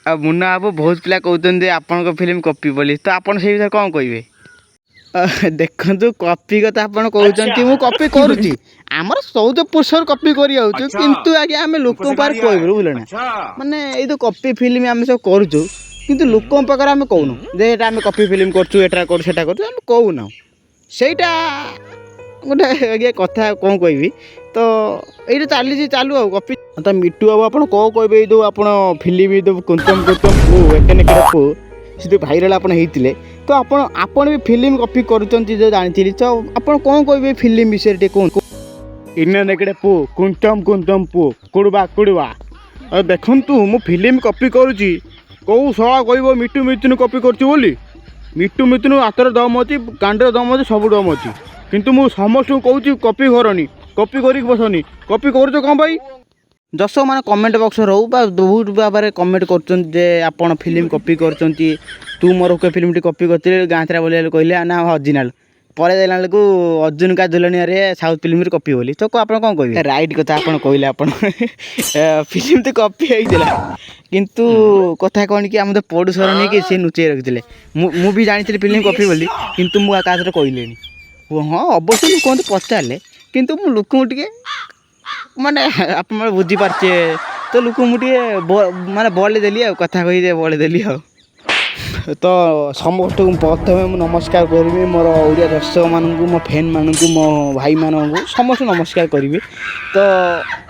मुन्ना बाबू बहुत पिला कहते आपण फिल्म कॉपी बोली तो आपन से विषय कौन कहे देखु कॉपी कथा आपन कहते मु कॉपी करुच्ची आमर 14 पुरुषर कॉपी किंतु आगे आम लोक पार कहबू बुझे ना माने ये तो कॉपी फिल्म आम सब करुचु किंतु लोक पाखे आम कहूनु जे आम कॉपी फिल्म करा कहूना सेटा गोटे आगे कथा कौन कहि तो ये चली चालू आ कॉपी तो मिट्टू बाबू आप कौन कहे जो आप फिल्म जो कुंतम कुंतम पु एकेनिक पु से भाइराल आप होते तो आपण भी फिल्म कॉपी करुँच जानी तो आप कौन कहे फिल्म विषय कौन इन नेकड़े पु कुंतम कुंतम पु कुड़वा कुड़वा देखु मु फिल्म कॉपी करुच्ची कौ शला कह मिट्टू मिथुन कॉपी करी मिट्टू मिथुन हाथर दम अच्छी कांडर दम अच्छी सब दम अच्छी किंतु मु समस्त कहूँ कॉपी करनी कॉपी कर बसनी कॉपी कर कौन भाई जस मैंने कमेंट बक्स रो बहुत भाव में कमेंट कर फिल्म कॉपी कर तू मोर के फिल्म टी कॉपी करते गाँव बोले कहले ना ओरिजिनल पर देला बेलू अर्जुन का दुल्हनिया साउथ फिल्म कॉपी बोली तो आप कौन कहे राइट कथा आप कहले आप फिल्म तो कॉपी होता किंतु कथा कौन कि आम तो प्रोड्यूसर नहीं कि सी लुचे रखी मुझे जानी फिल्म कॉपी बोली किंतु मुझे क्या कहले हाँ अवश्य लोक पचारे किंतु मु लोक माने आप बुझीपारे तो लोक मुझे माने बल देली कथा कही बल देली तो समस्त प्रथम नमस्कार करी मोर ओडिया दर्शक मानक मो फैन मानक मो भाई मानक समस्त नमस्कार करी तो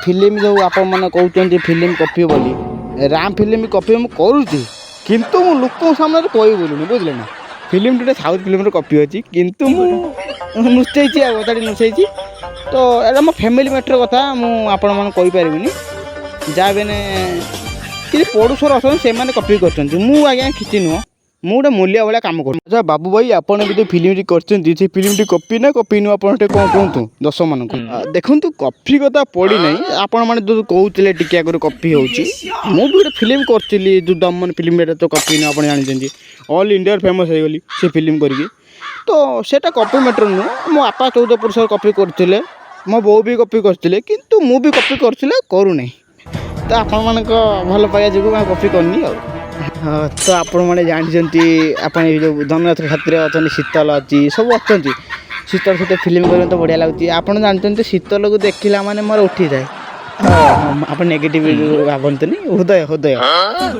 फिल्म जो आप कहते फिल्म कॉपी बोली राम फिल्म कॉपी मुझे करुच्ची किंतु मु लोक सामने कही बोलूनी बुझे ना फिल्म टूटे साउथ फिल्म कॉपी अच्छी किंतु मुझे नुचई कथा नुचई तो एटा मो फैमिली मैटर कथा मुझे जहाँ भी कि प्रोड्यूसर अच्छा से कॉपी कर आज्ञा किसी नुह मुझे मूल्य भाया कम कर अच्छा बाबू भाई आपड़ भी जो फिल्म कर फिल्म कॉपी ना कॉपी नुह आप कौन कहतु दर्शक मान देखु कॉपी कथा पड़ी ना आपण मैंने जो कहते टी आगे कॉपी मुझे गोटे फिल्म करी जो दमन फिल्म तो कॉपी नुह आप जानते ऑल इंडिया फेमस हो गली से फिल्म करी तो सेटा कॉपी मैटर नुह मो आपा 14 पुरुष कॉपी करते मो बो भी कॉपी करते किंतु मु भी कॉपी करूना तो आपण मान भल पाइबा जो कॉपी करनी तो आपण मैंने जानते आप जो धननाथ खातिर अच्छा शीतल अच्छी सब अच्छा शीतल सहित फिल्म कर तो बढ़िया लगुच आप जानते शीतल को देखला माने मोर उठी जाए आप नेगेटिव भावतनी हृदय हृदय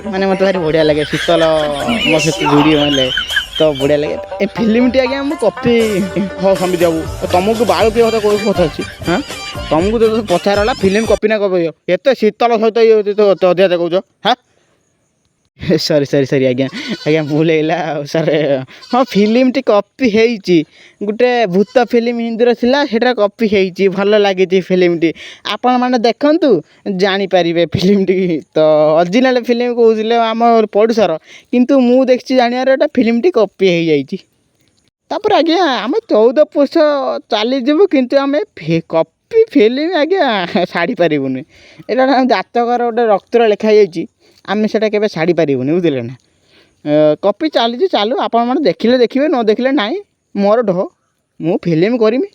माने मत भारी बढ़िया लगे शीतल मो सहित जोड़ी मारे तो बढ़िया लगे ए फिल्म टी आज्ञा मुझे कॉपी हाँ समित बाबू तुमको बाल किए कथा कौन कथा अच्छी हाँ तुमको तो पचारा फिल्म कॉपी ना कॉपी एत शीतल सहित तो अधिक कौच हाँ सरी सरी सरी आज्ञा आज्ञा भूल है सर हाँ फिल्म टी कॉपी होती गोटे भूत फिल्म हिंदी था कॉपी होती भल लगी फिल्म टी आपण मैंने देखु जानीपारे फिल्म टी तो ओरिजिनल फिल्म कहते आम प्रोड्यूसर किंतु मु देखी जानियार फिल्म टी कॉपी हो जाती तापर आज्ञा आम 14 पुरुष चलीजु किंतु आम कॉपी फिल्म आज्ञा छाड़ी पारूनी यहाँ जातकर गोटे रक्तर लिखाई आम से छाड़ी पारूनी बुझे ना कॉपी चली चालू आपण मैंने देखिले देखिए न देखिले ना मोर ढो मु फिल्म करमी।